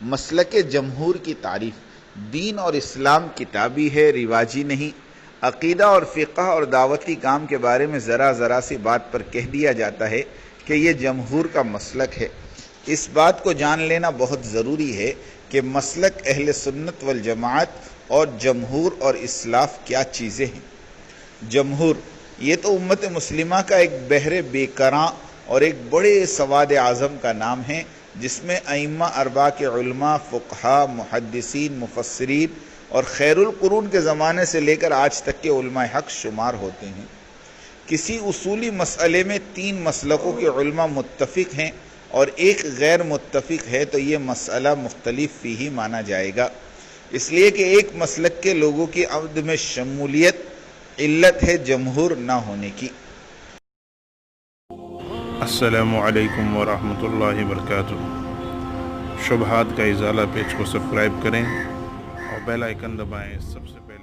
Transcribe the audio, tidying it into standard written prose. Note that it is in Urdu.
مسلک جمہور کی تعریف: دین اور اسلام کتابی ہے، رواجی نہیں۔ عقیدہ اور فقہ اور دعوتی کام کے بارے میں ذرا سی بات پر کہہ دیا جاتا ہے کہ یہ جمہور کا مسلک ہے۔ اس بات کو جان لینا بہت ضروری ہے کہ مسلک اہل سنت والجماعت اور جمہور اور اسلاف کیا چیزیں ہیں۔ جمہور یہ تو امت مسلمہ کا ایک بحر بے کراں اور ایک بڑے سواد اعظم کا نام ہے، جس میں ائمہ اربعہ کے علماء، فقہاء، محدثین، مفسرین اور خیر القرون کے زمانے سے لے کر آج تک کے علماء حق شمار ہوتے ہیں۔ کسی اصولی مسئلے میں 3 مسلکوں کے علماء متفق ہیں اور ایک غیر متفق ہے تو یہ مسئلہ مختلف فیہ مانا جائے گا، اس لیے کہ ایک مسلک کے لوگوں کی عدم شمولیت علت ہے جمہور نہ ہونے کی۔ السلام علیکم ورحمۃ اللہ وبرکاتہ۔ شبہات کا ازالہ پیج کو سبسکرائب کریں اور بیل آئیکن دبائیں، سب سے پہلے